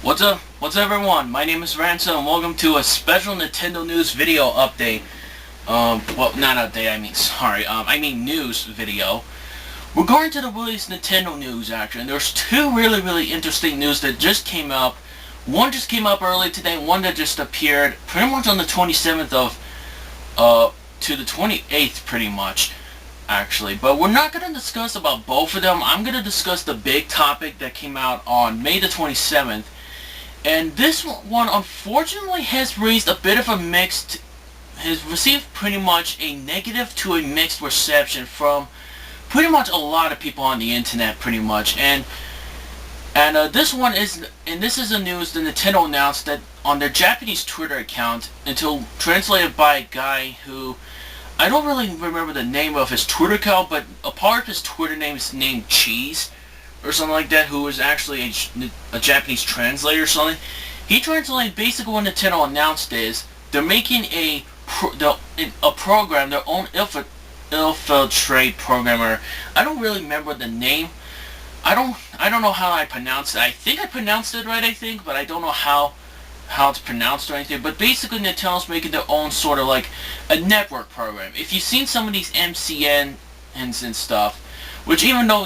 What's up? What's up, everyone? My name is Ransom, and welcome to a special Nintendo News video update. Well, not update, I mean news video. Regarding to the latest Nintendo news, actually, and there's two really interesting news that just came up. One just came up early today, one that just appeared pretty much on the 27th to the 28th, pretty much, actually. But we're not going to discuss about both of them. I'm going to discuss the big topic that came out on May the 27th. And this one, unfortunately, has raised a bit of a mixed, has received pretty much a negative to a mixed reception from pretty much a lot of people on the internet, pretty much. And this is a news that Nintendo announced that on their Japanese Twitter account, until translated by a guy who, I don't really remember the name of his Twitter account, but a part of his Twitter name is named Cheese, or something like that, who was actually a Japanese translator or something. He translated basically what Nintendo announced is they're making a program, their own infiltrate programmer. I don't really remember the name. I don't know how I pronounced it. I think I pronounced it right, but I don't know how it's pronounced or anything. But basically Nintendo's making their own sort of like a network program. If you've seen some of these MCNs and stuff, which even though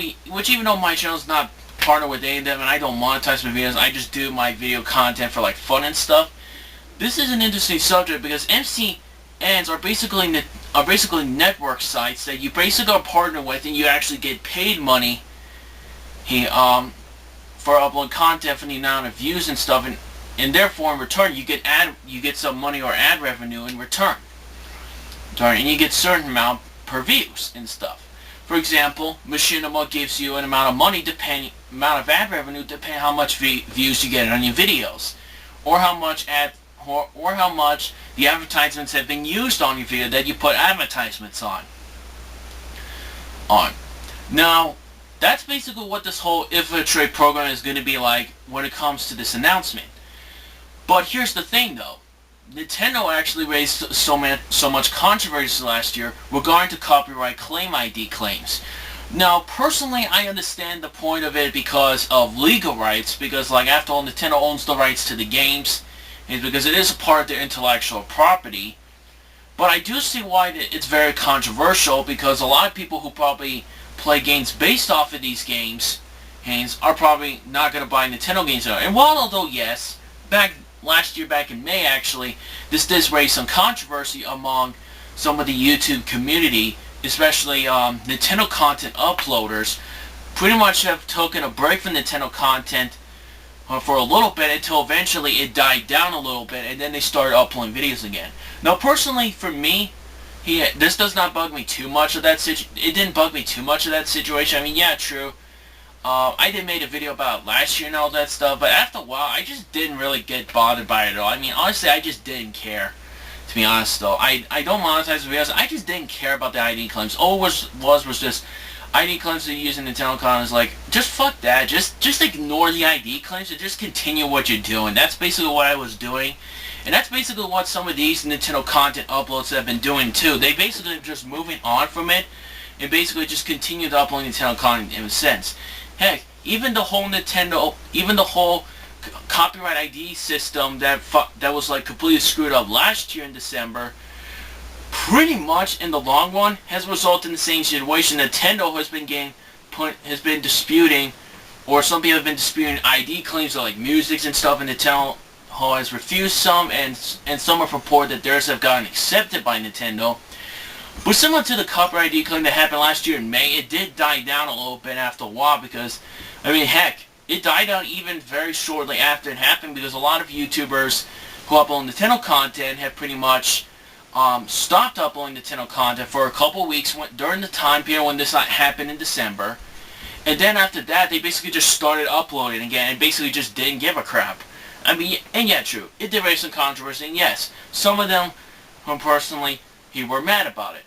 my channel's not partnered with any of them and I don't monetize my videos, I just do my video content for like fun and stuff. This is an interesting subject because MCNs are basically network sites that you basically are partnered with, and you actually get paid money for uploading content for the amount of views and stuff, and therefore in return you get some money or ad revenue in return. And you get a certain amount per views and stuff. For example, Machinima gives you an amount of money amount of ad revenue depending on how much views you get on your videos, or how much the advertisements have been used on your video that you put advertisements on. Now, that's basically what this whole infiltrate program is going to be like when it comes to this announcement. But here's the thing, though. Nintendo actually raised so much controversy last year regarding to copyright claim ID claims. Now, personally, I understand the point of it because of legal rights, because, like, after all, Nintendo owns the rights to the games, and because it is a part of their intellectual property. But I do see why it's very controversial, because a lot of people who probably play games based off of these games are probably not going to buy Nintendo games anymore. And while, although, yes, last year, back in May, actually, this did raise some controversy among some of the YouTube community, especially Nintendo content uploaders, pretty much have taken a break from Nintendo content for a little bit until eventually it died down a little bit, and then they started uploading videos again. Now, personally, for me, this does not bug me too much of that it didn't bug me too much of that situation. I mean, yeah, true. I did make a video about it last year and all that stuff, but after a while, I just didn't really get bothered by it at all. I mean, honestly, I just didn't care, to be honest, though. I don't monetize videos. I just didn't care about the ID claims. All it was just ID claims that you use in Nintendo content is like, just fuck that. Just ignore the ID claims and just continue what you're doing. That's basically what I was doing. And that's basically what some of these Nintendo content uploads have been doing, too. They basically just moving on from it and basically just continue to upload Nintendo content in a sense. Heck, even the whole copyright ID system that was like completely screwed up last year in December, pretty much in the long run has resulted in the same situation. Nintendo has been disputing, or some people have been disputing ID claims of like music and stuff, and Nintendo has refused some, and some have reported that theirs have gotten accepted by Nintendo. But similar to the copyright ID claim that happened last year in May, it did die down a little bit after a while because, I mean, heck, it died down even very shortly after it happened because a lot of YouTubers who upload Nintendo content have pretty much stopped uploading Nintendo content for a couple weeks during the time period when this happened in December. And then after that, they basically just started uploading again and basically just didn't give a crap. I mean, and yeah, true, it did raise some controversy, and yes, some of them, personally, were mad about it.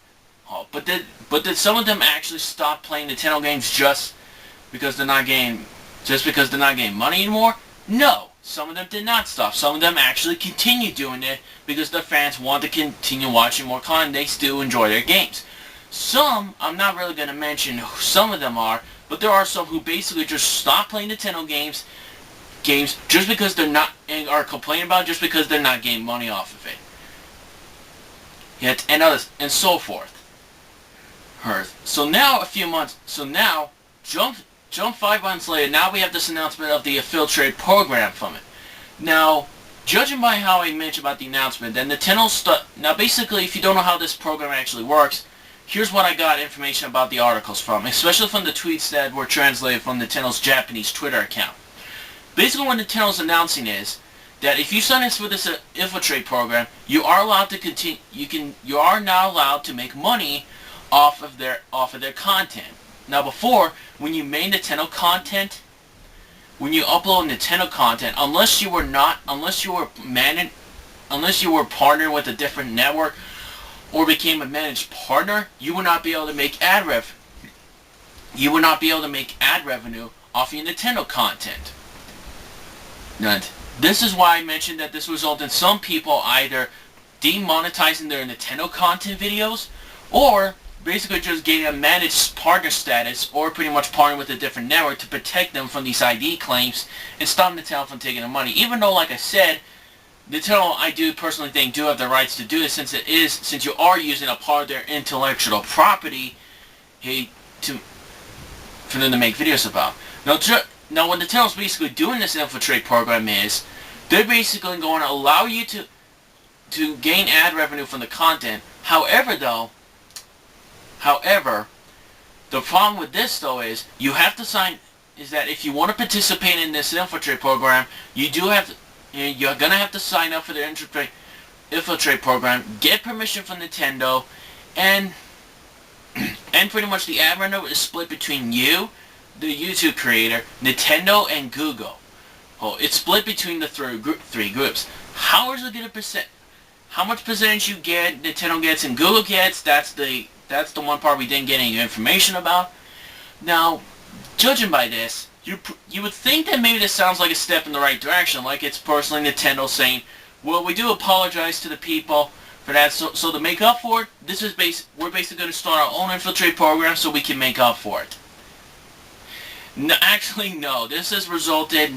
But did some of them actually stop playing Nintendo games just because they're not getting money anymore? No, some of them did not stop. Some of them actually continued doing it because their fans want to continue watching more content. They still enjoy their games. Some, I'm not really going to mention who some of them are, but there are some who basically just stopped playing Nintendo games games just because they're not, and are complaining about it just because they're not getting money off of it. Yet, and others, and so forth. So now jump 5 months later, now we have this announcement of the affiliate program from it. Now, judging by how I mentioned about the announcement, then Nintendo now basically, if you don't know how this program actually works, here's what I got information about the articles from, especially from the tweets that were translated from Nintendo's Japanese Twitter account. Basically what Nintendo's announcing is that if you sign up for this infiltrate program, you are allowed to continue. You are now allowed to make money off of their content. Now before, when you made Nintendo content, when you upload Nintendo content, unless you were partnered with a different network or became a managed partner, you would not be able to make ad revenue off your Nintendo content. Now, this is why I mentioned that this resulted in some people either demonetizing their Nintendo content videos or basically just getting a managed partner status or pretty much partnering with a different network to protect them from these ID claims and stop Nintendo from taking the money. Even though, like I said, Nintendo, I do personally think, do have the rights to do this since you are using a part of their intellectual property for them to make videos about. Now what Nintendo's basically doing this infiltrate program is, they're basically going to allow you to gain ad revenue from the content. However, the problem with this though is you have to that if you want to participate in this infiltrate program, you're gonna have to sign up for the infiltrate program, get permission from Nintendo, and pretty much the ad revenue is split between you, the YouTube creator, Nintendo, and Google. Oh, it's split between the three groups. How is it gonna how much percentage you get, Nintendo gets, and Google gets? That's the one part we didn't get any information about. Now, judging by this, you would think that maybe this sounds like a step in the right direction, like it's personally Nintendo saying, well, we do apologize to the people for that, so to make up for it, we're basically going to start our own infiltrate program so we can make up for it. No, actually, no. This did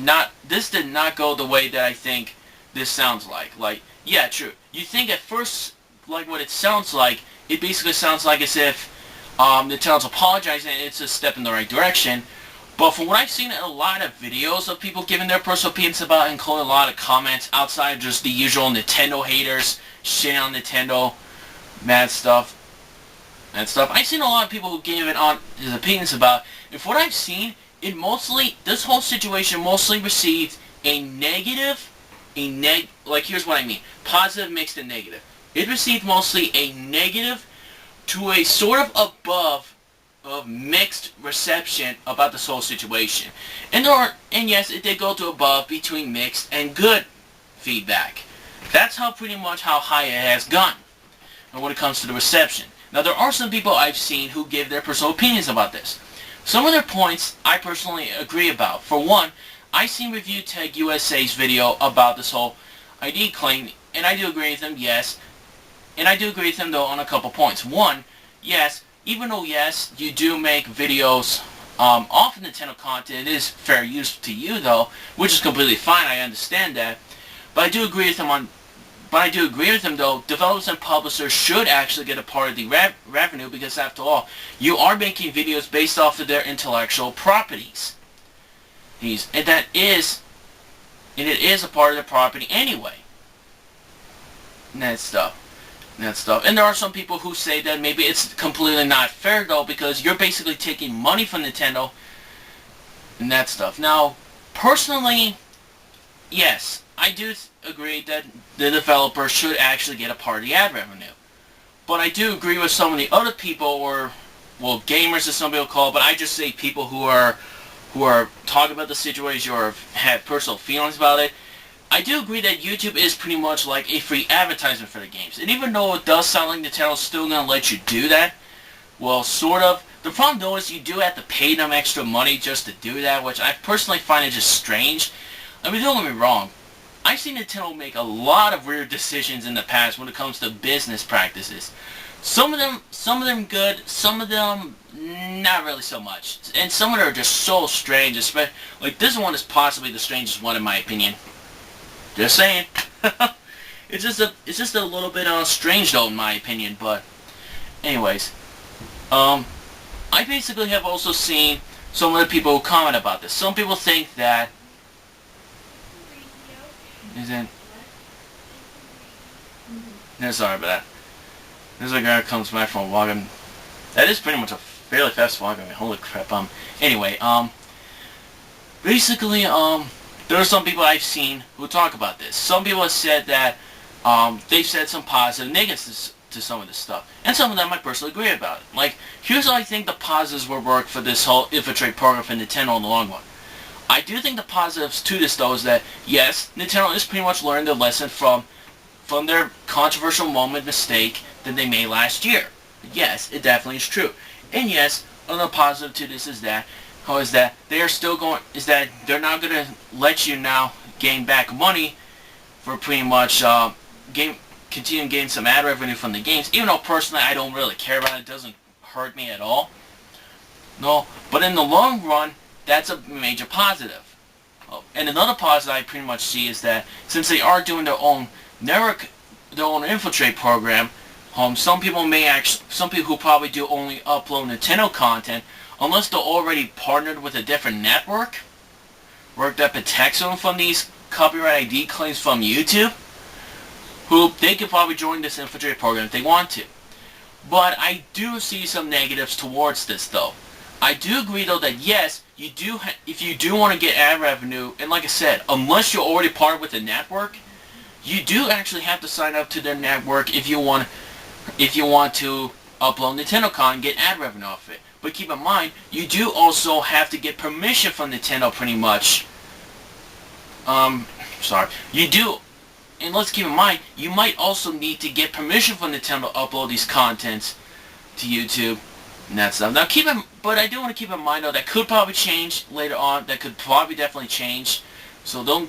not go the way that I think this sounds like. Like, yeah, true. You think at first, like what it sounds like, it basically sounds like as if Nintendo's apologizing and it's a step in the right direction. But from what I've seen in a lot of videos of people giving their personal opinions about it, including a lot of comments outside of just the usual Nintendo haters, shitting on Nintendo, mad stuff, I've seen a lot of people who gave it on his opinions about it. And from what I've seen, this whole situation mostly received a negative, like here's what I mean, positive mixed and negative. It received mostly a negative to a sort of above of mixed reception about this whole situation. And yes, it did go to above between mixed and good feedback. That's pretty much how high it has gone when it comes to the reception. Now there are some people I've seen who give their personal opinions about this. Some of their points I personally agree about. For one, I seen ReviewTechUSA's video about this whole ID claim, and I do agree with them, yes. And I do agree with them though on a couple points. One, yes, even though yes, you do make videos off of Nintendo content, it is fair use to you though, which is completely fine, I understand that. But I do agree with them though, developers and publishers should actually get a part of the revenue because after all, you are making videos based off of their intellectual properties. And it is a part of their property anyway. And that stuff. And there are some people who say that maybe it's completely not fair though because you're basically taking money from Nintendo and that stuff. Now, personally, yes, I do agree that the developer should actually get a part of the ad revenue. But I do agree with some of the other people, or, well, gamers as some people call it, but I just say people who are talking about the situation or have personal feelings about it. I do agree that YouTube is pretty much like a free advertisement for the games. And even though it does sound like Nintendo's still going to let you do that, well, sort of. The problem though is you do have to pay them extra money just to do that, which I personally find it just strange. I mean, don't get me wrong. I've seen Nintendo make a lot of weird decisions in the past when it comes to business practices. Some of them good, some of them not really so much. And some of them are just so strange, especially, like this one is possibly the strangest one in my opinion. Just saying. It's just a little bit strange though in my opinion, but anyways. I basically have also seen some of the people who comment about this. Some people think that isn't. No, sorry about that. There's a guy who comes back from walking. That is pretty much a fairly fast walk. I mean, holy crap. Anyway, basically, there are some people I've seen who talk about this. Some people have said that, they've said some positive negatives to some of this stuff. And some of them I personally agree about. Like, here's how I think the positives will work for this whole infiltrate program for Nintendo in the long run. I do think the positives to this, though, is that, yes, Nintendo is pretty much learned their lesson from their controversial mistake that they made last year. Yes, it definitely is true. And yes, another positive to this is that, they are still going, is that they're not going to let you now gain back money for pretty much, continue getting some ad revenue from the games, even though personally I don't really care about it. It doesn't hurt me at all. No, but in the long run, that's a major positive. Oh, and another positive I pretty much see is that since they are doing their own infiltrate program, some people who probably do only upload Nintendo content, unless they're already partnered with a different network that protects them from these copyright ID claims from YouTube, who they could probably join this infiltrate program if they want to. But I do see some negatives towards this, though. I do agree, though, that yes, you do. If you do want to get ad revenue, and like I said, unless you're already partnered with a network, you do actually have to sign up to their network if you want to upload Nintendo content and get ad revenue off it. But keep in mind, you do also have to get permission from Nintendo, pretty much. You do. And let's keep in mind, you might also need to get permission from Nintendo to upload these contents to YouTube and that stuff. Now but I do want to keep in mind though, that could probably change later on. That could probably definitely change. So don't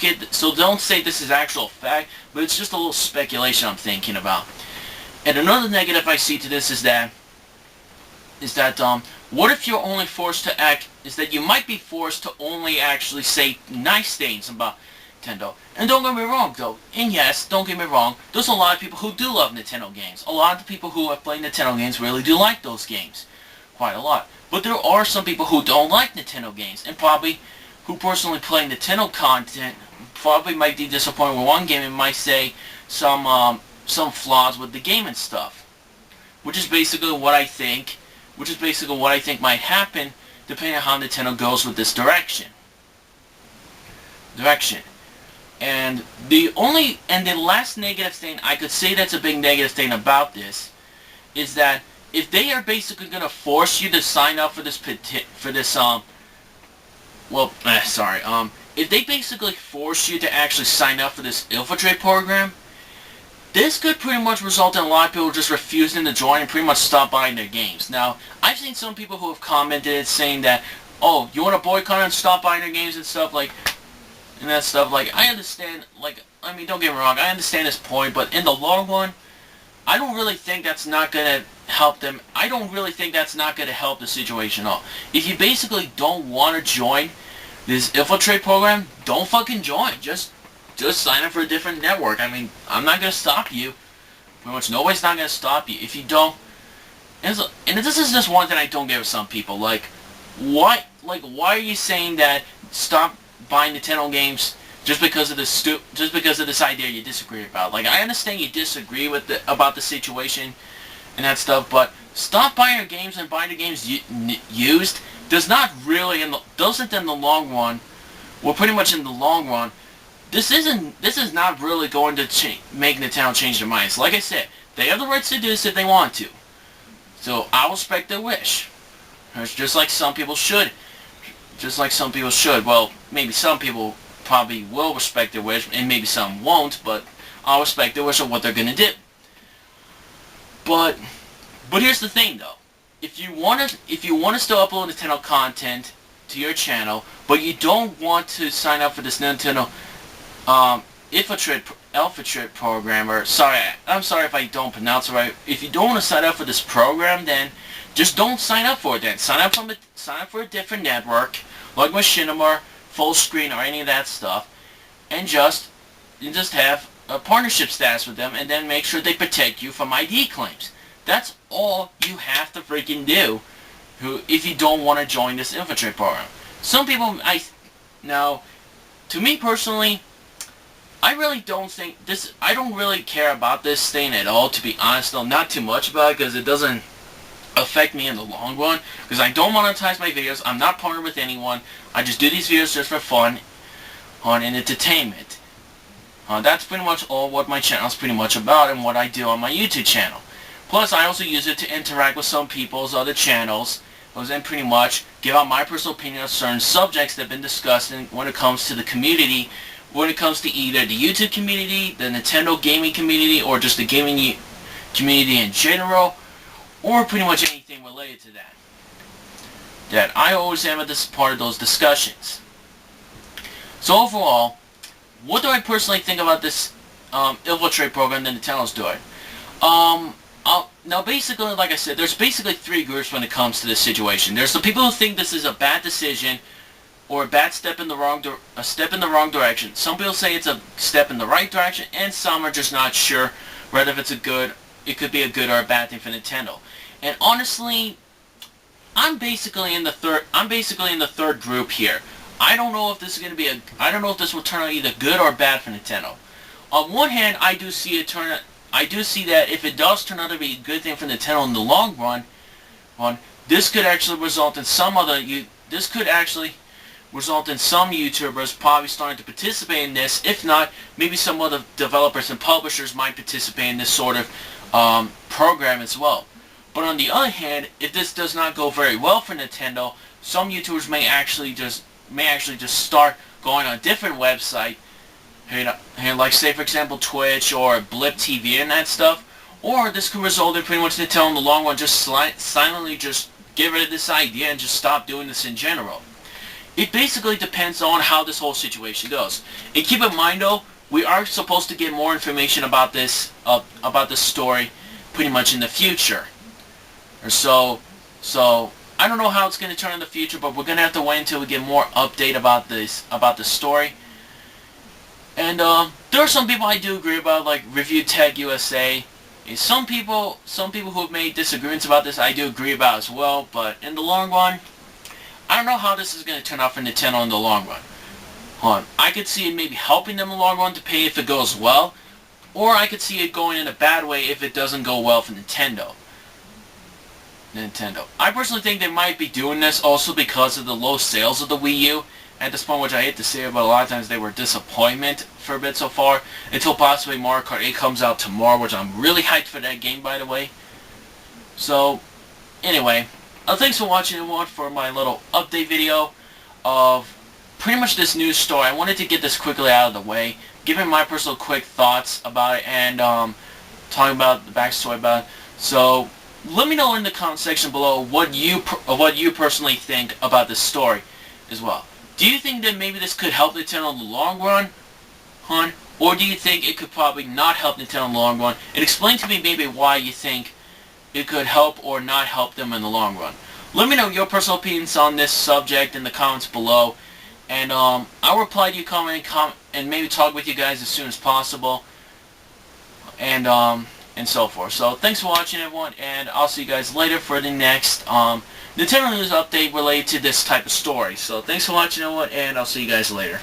say this is actual fact, but it's just a little speculation I'm thinking about. And another negative I see to this is that what if you're only forced to act, is that you might be forced to only actually say nice things about Nintendo. And don't get me wrong, though. And yes, don't get me wrong, there's a lot of people who do love Nintendo games. A lot of the people who have played Nintendo games really do like those games. Quite a lot. But there are some people who don't like Nintendo games, and probably, who personally play Nintendo content, probably might be disappointed with one game and might say some flaws with the game and stuff. Which is basically what I think might happen, depending on how Nintendo goes with this direction. And the last negative thing I could say that's a big negative thing about this is that if they are basically going to force you to sign up for this if they basically force you to actually sign up for this infiltrate program, this could pretty much result in a lot of people just refusing to join and pretty much stop buying their games. Now, I've seen some people who have commented saying that, oh, you want to boycott and stop buying their games and stuff like. And that stuff, like, I understand, like, I mean, don't get me wrong, I understand this point, but in the long run, I don't really think that's not going to help them. I don't really think that's not going to help the situation at all. If you basically don't want to join this infiltrate program, don't fucking join. Just sign up for a different network. I mean, I'm not going to stop you. Pretty much nobody's not going to stop you. If you don't, and this is just one thing I don't get with some people, like, why are you saying that stop buying Nintendo games just because of this idea you disagree about? Like, I understand you disagree about the situation and that stuff, but stop buying your games and buying the games used doesn't in the long run. Well, pretty much in the long run, this is not really going to make Nintendo change their minds. Like I said, they have the rights to do this if they want to. So I respect their wish. It's just like some people should. Well, maybe some people probably will respect their wish, and maybe some won't, but I'll respect their wish of what they're going to do. But here's the thing, though. If you want to still upload Nintendo content to your channel, but you don't want to sign up for this Nintendo infiltrate Alpha Trip program, or I'm sorry if I don't pronounce it right. If you don't want to sign up for this program, then just don't sign up for it. Then sign up for a different network, like Machinima, Full Screen, or any of that stuff, and just have a partnership status with them, and then make sure they protect you from ID claims. That's all you have to freaking do if you don't want to join this infantry program. Some people, now, to me personally, I really don't think this, I don't really care about this thing at all, to be honest though. Not too much about it, because it doesn't affect me in the long run, because I don't monetize my videos. I'm not partnered with anyone. I just do these videos just for fun and entertainment. That's pretty much all what my channel is pretty much about, and what I do on my YouTube channel. Plus, I also use it to interact with some people's other channels, and pretty much give out my personal opinion on certain subjects that have been discussed when it comes to the community, when it comes to either the YouTube community, the Nintendo gaming community, or just the gaming community in general, or pretty much anything related to that I always am at this part of those discussions. So overall, what do I personally think about this infiltrate program that Nintendo's doing? Now basically, like I said, there's basically three groups when it comes to this situation. There's the people who think this is a bad decision, or a bad step in the wrong direction. Some people say it's a step in the right direction, and some are just not sure whether if it could be a good or a bad thing for Nintendo. And honestly, I'm basically in the third group here. I don't know if this is I don't know if this will turn out either good or bad for Nintendo. On one hand, I do see that if it does turn out to be a good thing for Nintendo in the long run, this could actually result in some YouTubers probably starting to participate in this. If not, maybe some other developers and publishers might participate in this sort of program as well. But on the other hand, if this does not go very well for Nintendo, some YouTubers may actually just start going on a different website, like say for example Twitch or Blip TV and that stuff. Or this could result in pretty much Nintendo in the long run just silently just get rid of this idea and just stop doing this in general. It basically depends on how this whole situation goes. And keep in mind though, we are supposed to get more information about this story pretty much in the future. So I don't know how it's going to turn in the future, but we're going to have to wait until we get more update about the story. And there are some people I do agree about, like ReviewTechUSA. Some people who have made disagreements about this I do agree about as well, but in the long run, I don't know how this is going to turn out for Nintendo in the long run. I could see it maybe helping them in the long run to pay if it goes well, or I could see it going in a bad way if it doesn't go well for Nintendo. I personally think they might be doing this also because of the low sales of the Wii U. At this point, which I hate to say it, but a lot of times they were a disappointment for a bit so far, until possibly Mario Kart 8 comes out tomorrow, which I'm really hyped for that game, by the way. So, anyway, thanks for watching everyone for my little update video of pretty much this news story. I wanted to get this quickly out of the way, giving my personal quick thoughts about it, and talking about the backstory about it. So, let me know in the comment section below what you personally think about this story as well. Do you think that maybe this could help Nintendo in the long run, or do you think it could probably not help Nintendo in the long run? And explain to me maybe why you think it could help or not help them in the long run. Let me know your personal opinions on this subject in the comments below, and I'll reply to your comment and maybe talk with you guys as soon as possible, and so forth. So thanks for watching everyone, and I'll see you guys later for the next Nintendo news update related to this type of story. So thanks for watching everyone, and I'll see you guys later.